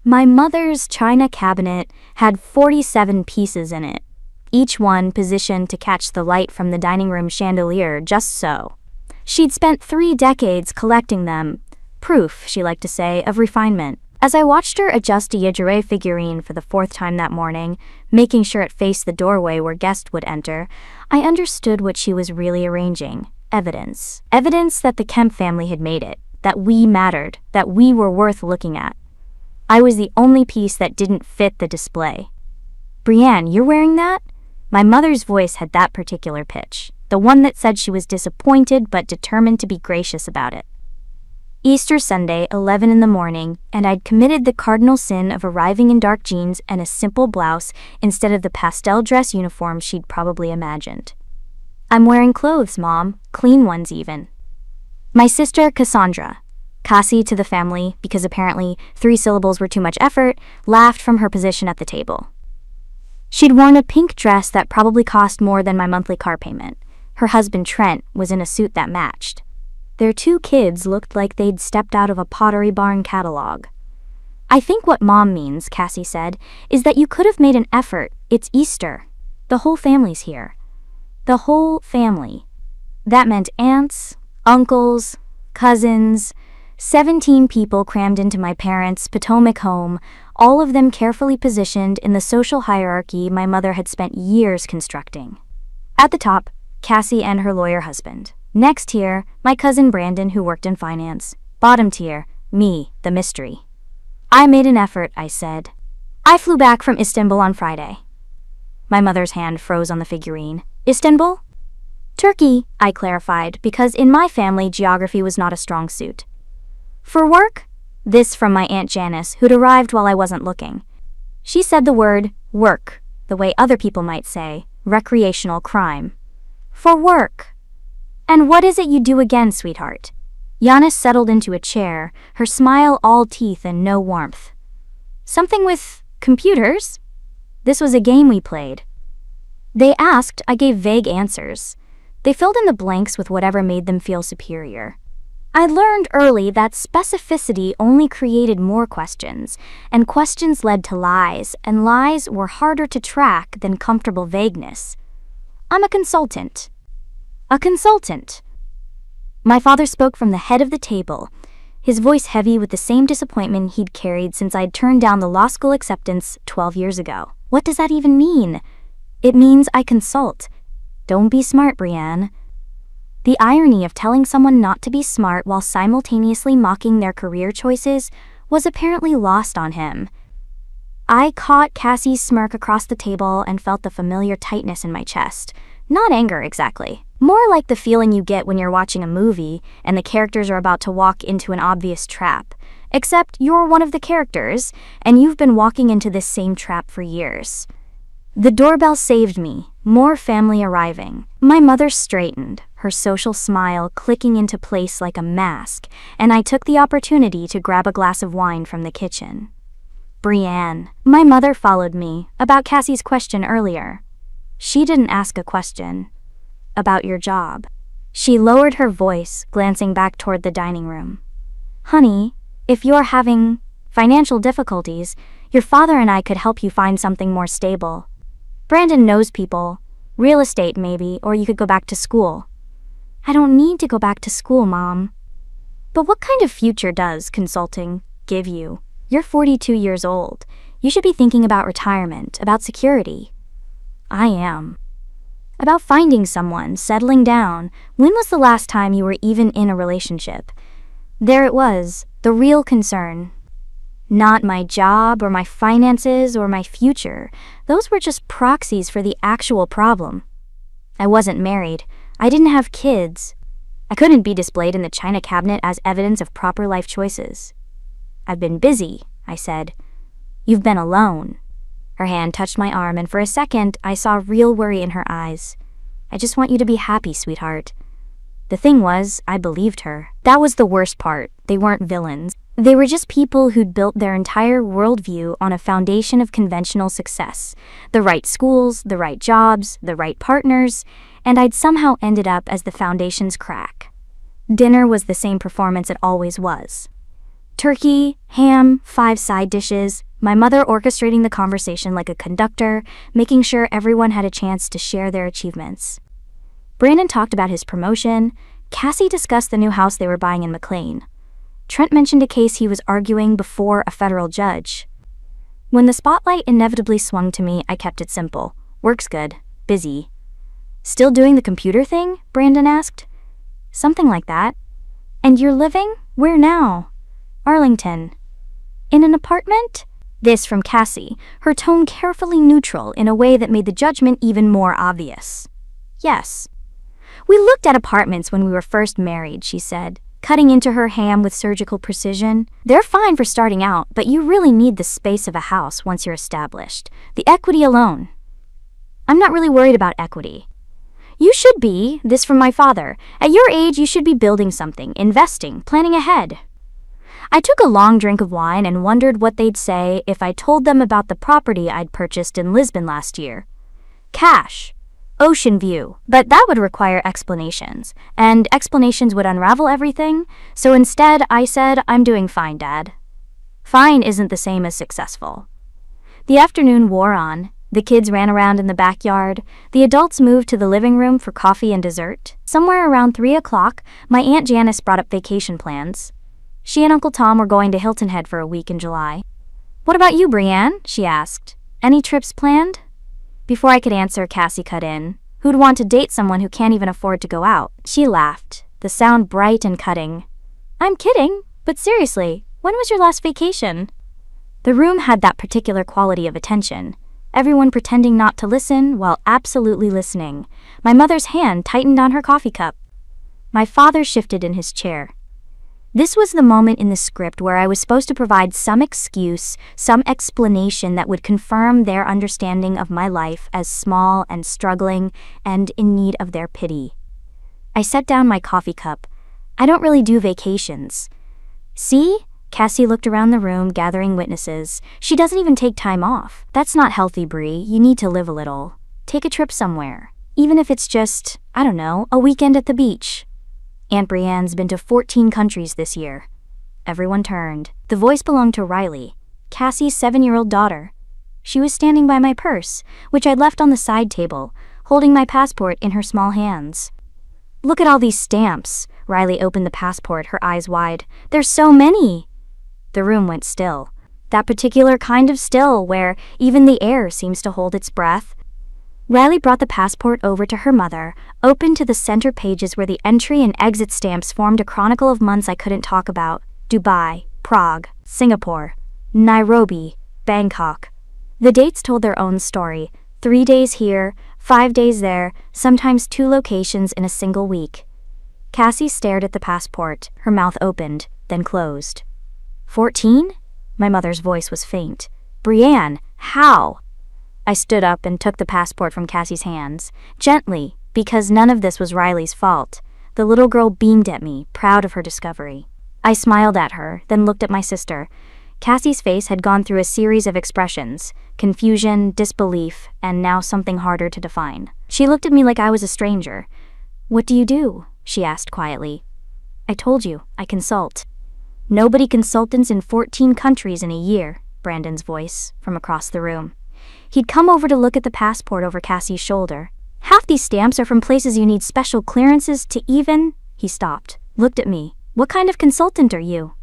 My mother's china cabinet had 47 pieces in it, each one positioned to catch the light from the dining room chandelier just so. She'd spent 3 decades collecting them, proof, she liked to say, of refinement. As I watched her adjust a Yajure figurine for the 4th time that morning, making sure it faced the doorway where guests would enter, I understood what she was really arranging. Evidence. Evidence that the Kemp family had made it, that we mattered, that we were worth looking at. I was the only piece that didn't fit the display. "Brienne, you're wearing that?" My mother's voice had that particular pitch, the one that said she was disappointed but determined to be gracious about it. Easter Sunday, 11 in the morning, and I'd committed the cardinal sin of arriving in dark jeans and a simple blouse instead of the pastel dress uniform she'd probably imagined. "I'm wearing clothes, Mom, clean ones even." My sister, Cassandra, Cassie to the family, because apparently 3 syllables were too much effort, laughed from her position at the table. She'd worn a pink dress that probably cost more than my monthly car payment. Her husband, Trent, was in a suit that matched. Their 2 kids looked like they'd stepped out of a Pottery Barn catalog. "I think what Mom means," Cassie said, "is that you could have made an effort. It's Easter. The whole family's here." The whole family. That meant aunts, uncles, cousins, 17 people crammed into my parents' Potomac home, all of them carefully positioned in the social hierarchy my mother had spent years constructing. At the top, Cassie and her lawyer husband. Next tier, my cousin Brandon, who worked in finance. Bottom tier, me, the mystery. "I made an effort," I said. "I flew back from Istanbul on Friday." My mother's hand froze on the figurine. "Istanbul?" "Turkey," I clarified, because in my family geography was not a strong suit. "For work?" This from my Aunt Janice, who'd arrived while I wasn't looking. She said the word work, the way other people might say recreational crime. "For work. And what is it you do again, sweetheart?" Janice settled into a chair, her smile all teeth and no warmth. "Something with computers?" This was a game we played. They asked, I gave vague answers. They filled in the blanks with whatever made them feel superior. I learned early that specificity only created more questions, and questions led to lies, and lies were harder to track than comfortable vagueness. "I'm a consultant." "A consultant." My father spoke from the head of the table, his voice heavy with the same disappointment he'd carried since I'd turned down the law school acceptance 12 years ago. "What does that even mean?" "It means I consult." "Don't be smart, Brienne." The irony of telling someone not to be smart while simultaneously mocking their career choices was apparently lost on him. I caught Cassie's smirk across the table and felt the familiar tightness in my chest. Not anger, exactly. More like the feeling you get when you're watching a movie and the characters are about to walk into an obvious trap. Except you're one of the characters, and you've been walking into this same trap for years. The doorbell saved me, more family arriving. My mother straightened, her social smile clicking into place like a mask, and I took the opportunity to grab a glass of wine from the kitchen. "Brienne." My mother followed me, about Cassie's question earlier. "She didn't ask a question. About your job." She lowered her voice, glancing back toward the dining room. "Honey, if you're having financial difficulties, your father and I could help you find something more stable. Brandon knows people. Real estate, maybe, or you could go back to school." "I don't need to go back to school, Mom." "But what kind of future does consulting give you? You're 42 years old. You should be thinking about retirement, about security." "I am." "About finding someone, settling down. When was the last time you were even in a relationship?" There it was, the real concern. Not my job or my finances or my future. Those were just proxies for the actual problem. I wasn't married. I didn't have kids. I couldn't be displayed in the china cabinet as evidence of proper life choices. "I've been busy," I said. "You've been alone." Her hand touched my arm, and for a second, I saw real worry in her eyes. "I just want you to be happy, sweetheart." The thing was, I believed her. That was the worst part. They weren't villains. They were just people who'd built their entire worldview on a foundation of conventional success. The right schools, the right jobs, the right partners, and I'd somehow ended up as the foundation's crack. Dinner was the same performance it always was. Turkey, ham, 5 side dishes, my mother orchestrating the conversation like a conductor, making sure everyone had a chance to share their achievements. Brandon talked about his promotion. Cassie discussed the new house they were buying in McLean. Trent mentioned a case he was arguing before a federal judge. When the spotlight inevitably swung to me, I kept it simple. Work's good. Busy. Still doing the computer thing? Brandon asked. Something like that. And you're living? Where now? Arlington. In an apartment? This from Cassie, her tone carefully neutral in a way that made the judgment even more obvious. Yes. We looked at apartments when we were first married, she said, cutting into her ham with surgical precision. They're fine for starting out, but you really need the space of a house once you're established. The equity alone. I'm not really worried about equity. You should be, this from my father. At your age, you should be building something, investing, planning ahead. I took a long drink of wine and wondered what they'd say if I told them about the property I'd purchased in Lisbon last year. Cash. Ocean view. But that would require explanations, and explanations would unravel everything, so instead I said, I'm doing fine, Dad. Fine isn't the same as successful. The afternoon wore on. The kids ran around in the backyard. The adults moved to the living room for coffee and dessert. Somewhere around 3 o'clock, my Aunt Janice brought up vacation plans. She and Uncle Tom were going to Hilton Head for a week in July. What about you, Brienne? She asked. Any trips planned? Before I could answer, Cassie cut in. Who'd want to date someone who can't even afford to go out? She laughed, the sound bright and cutting. I'm kidding, but seriously, when was your last vacation? The room had that particular quality of attention. Everyone pretending not to listen while absolutely listening. My mother's hand tightened on her coffee cup. My father shifted in his chair. This was the moment in the script where I was supposed to provide some excuse, some explanation that would confirm their understanding of my life as small and struggling and in need of their pity. I set down my coffee cup. I don't really do vacations. See? Cassie looked around the room, gathering witnesses. She doesn't even take time off. That's not healthy, Brie. You need to live a little. Take a trip somewhere. Even if it's just, I don't know, a weekend at the beach. Aunt Brienne's been to 14 countries this year. Everyone turned. The voice belonged to Riley, Cassie's 7-year-old daughter. She was standing by my purse, which I'd left on the side table, holding my passport in her small hands. Look at all these stamps. Riley opened the passport, her eyes wide. There's so many. The room went still. That particular kind of still where even the air seems to hold its breath. Riley brought the passport over to her mother, opened to the center pages where the entry and exit stamps formed a chronicle of months I couldn't talk about. Dubai, Prague, Singapore, Nairobi, Bangkok. The dates told their own story. 3 days here, 5 days there, sometimes 2 locations in a single week. Cassie stared at the passport, her mouth opened, then closed. 14? My mother's voice was faint. Brienne, how? I stood up and took the passport from Cassie's hands, gently, because none of this was Riley's fault. The little girl beamed at me, proud of her discovery. I smiled at her, then looked at my sister. Cassie's face had gone through a series of expressions: confusion, disbelief, and now something harder to define. She looked at me like I was a stranger. What do you do? She asked quietly. I told you, I consult. Nobody consultants in 14 countries in a year, Brandon's voice, from across the room. He'd come over to look at the passport over Cassie's shoulder. Half these stamps are from places you need special clearances to even... He stopped, looked at me. What kind of consultant are you?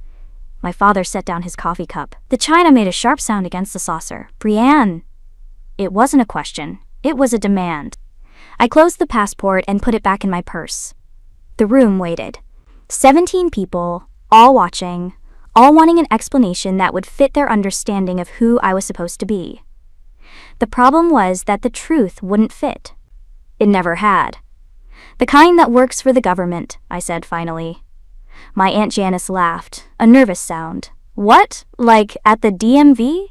My father set down his coffee cup. The china made a sharp sound against the saucer. Brienne. It wasn't a question. It was a demand. I closed the passport and put it back in my purse. The room waited. 17 people, all watching, all wanting an explanation that would fit their understanding of who I was supposed to be. The problem was that the truth wouldn't fit. It never had. The kind that works for the government, I said finally. My Aunt Janice laughed, a nervous sound. What? Like at the DMV?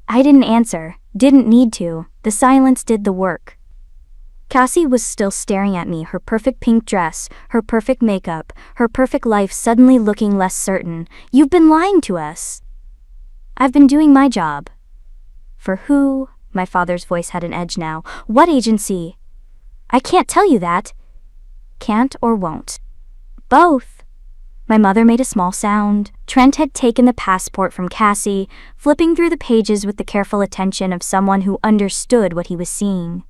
I didn't answer, didn't need to. The silence did the work. Cassie was still staring at me, her perfect pink dress, her perfect makeup, her perfect life suddenly looking less certain. You've been lying to us. I've been doing my job. For who? My father's voice had an edge now. What agency? I can't tell you that. Can't or won't. Both. My mother made a small sound. Trent had taken the passport from Cassie, flipping through the pages with the careful attention of someone who understood what he was seeing.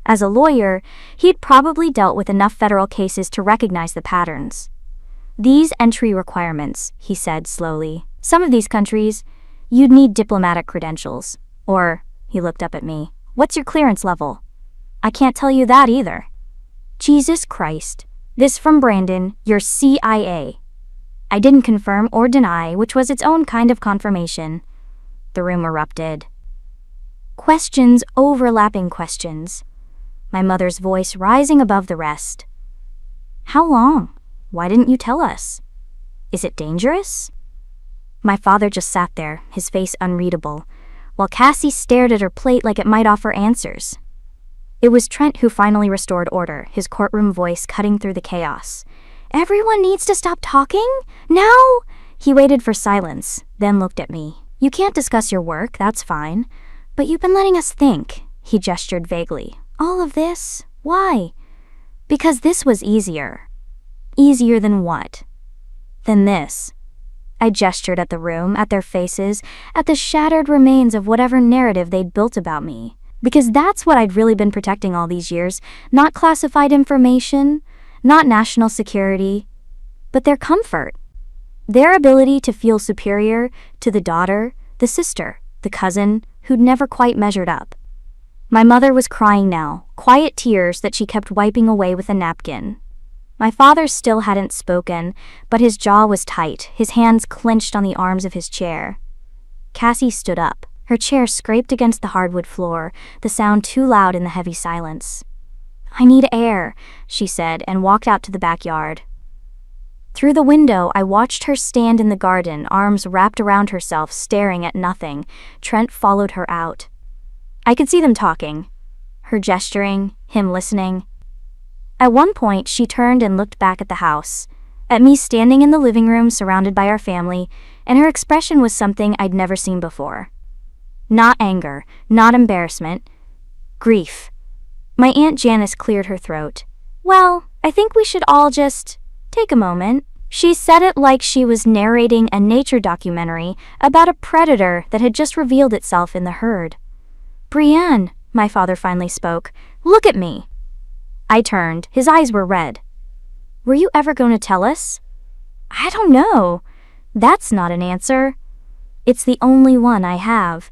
As a lawyer, he'd probably dealt with enough federal cases to recognize the patterns. These entry requirements, he said slowly. Some of these countries, you'd need diplomatic credentials. Or, he looked up at me, what's your clearance level? I can't tell you that either. Jesus Christ. This from Brandon, your CIA. I didn't confirm or deny, which was its own kind of confirmation. The room erupted. Questions overlapping questions. My mother's voice rising above the rest. How long? Why didn't you tell us? Is it dangerous? My father just sat there, his face unreadable, while Cassie stared at her plate like it might offer answers. It was Trent who finally restored order, his courtroom voice cutting through the chaos. Everyone needs to stop talking? Now? He waited for silence, then looked at me. You can't discuss your work, that's fine. But you've been letting us think. He gestured vaguely. All of this? Why? Because this was easier. Easier than what? Than this. I gestured at the room, at their faces, at the shattered remains of whatever narrative they'd built about me. Because that's what I'd really been protecting all these years, not classified information, not national security, but their comfort. Their ability to feel superior to the daughter, the sister, the cousin, who'd never quite measured up. My mother was crying now, quiet tears that she kept wiping away with a napkin. My father still hadn't spoken, but his jaw was tight, his hands clenched on the arms of his chair. Cassie stood up. Her chair scraped against the hardwood floor, the sound too loud in the heavy silence. I need air, she said, and walked out to the backyard. Through the window, I watched her stand in the garden, arms wrapped around herself, staring at nothing. Trent followed her out. I could see them talking. Her gesturing, him listening. At one point, she turned and looked back at the house, at me standing in the living room surrounded by our family, and her expression was something I'd never seen before. Not anger, not embarrassment, grief. My Aunt Janice cleared her throat. Well, I think we should all just take a moment. She said it like she was narrating a nature documentary about a predator that had just revealed itself in the herd. Brienne, my father finally spoke, look at me. I turned. His eyes were red. Were you ever going to tell us? I don't know. That's not an answer. It's the only one I have.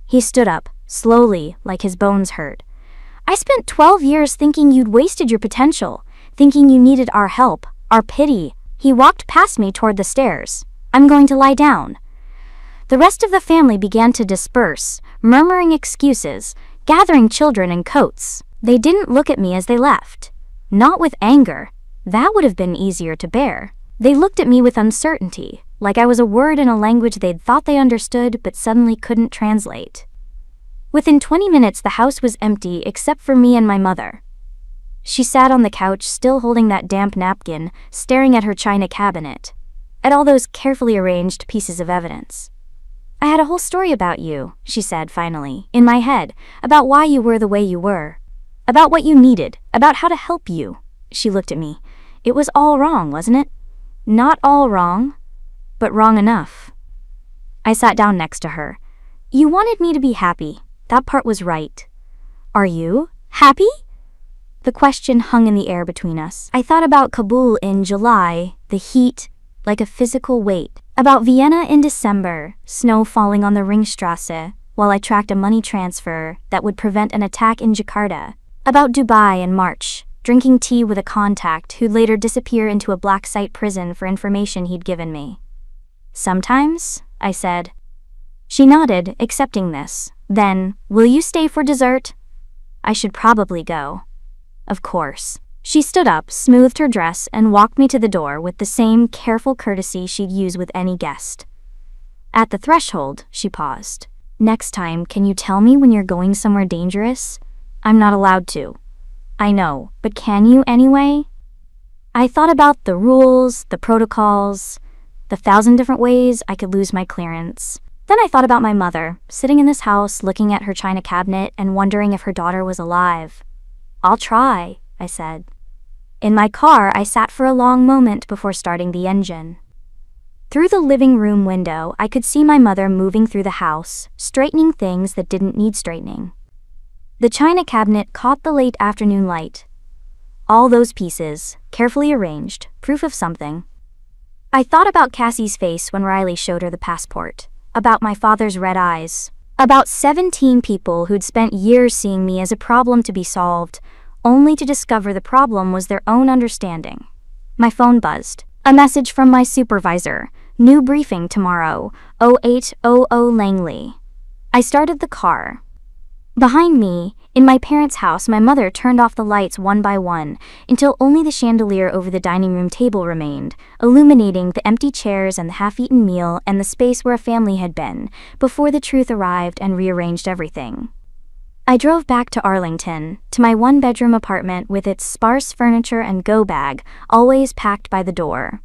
He stood up, slowly, like his bones hurt. I spent 12 years thinking you'd wasted your potential, thinking you needed our help, our pity. He walked past me toward the stairs. I'm going to lie down. The rest of the family began to disperse, murmuring excuses, gathering children in coats. They didn't look at me as they left. Not with anger. That would have been easier to bear. They looked at me with uncertainty, like I was a word in a language they'd thought they understood but suddenly couldn't translate. Within 20 minutes, the house was empty except for me and my mother. She sat on the couch, still holding that damp napkin, staring at her china cabinet, at all those carefully arranged pieces of evidence. I had a whole story about you, she said finally, in my head, about why you were the way you were, about what you needed, about how to help you. She looked at me. It was all wrong, wasn't it? Not all wrong, but wrong enough. I sat down next to her. You wanted me to be happy. That part was right. Are you happy? The question hung in the air between us. I thought about Kabul in July, the heat, like a physical weight. About Vienna in December, snow falling on the Ringstrasse, while I tracked a money transfer that would prevent an attack in Jakarta. About Dubai in March, drinking tea with a contact who'd later disappear into a black site prison for information he'd given me. Sometimes, I said. She nodded, accepting this. Then, will you stay for dessert? I should probably go. Of course. She stood up, smoothed her dress, and walked me to the door with the same careful courtesy she'd use with any guest. At the threshold, she paused. Next time, can you tell me when you're going somewhere dangerous? I'm not allowed to. I know, but can you anyway? I thought about the rules, the protocols, the 1,000 different ways I could lose my clearance. Then I thought about my mother, sitting in this house looking at her china cabinet and wondering if her daughter was alive. I'll try, I said. In my car, I sat for a long moment before starting the engine. Through the living room window, I could see my mother moving through the house, straightening things that didn't need straightening. The china cabinet caught the late afternoon light. All those pieces, carefully arranged, proof of something. I thought about Cassie's face when Riley showed her the passport, about my father's red eyes, about 17 people who'd spent years seeing me as a problem to be solved, only to discover the problem was their own understanding. My phone buzzed. A message from my supervisor. New briefing tomorrow, 0800 Langley. I started the car. Behind me, in my parents' house, my mother turned off the lights one by one until only the chandelier over the dining room table remained, illuminating the empty chairs and the half-eaten meal and the space where a family had been, before the truth arrived and rearranged everything. I drove back to Arlington, to my one-bedroom apartment with its sparse furniture and go bag, always packed by the door.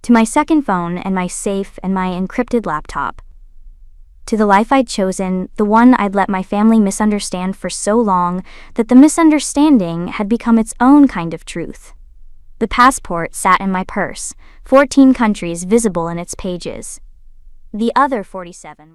To my second phone and my safe and my encrypted laptop. To the life I'd chosen, the one I'd let my family misunderstand for so long that the misunderstanding had become its own kind of truth. The passport sat in my purse, 14 countries visible in its pages. The other 47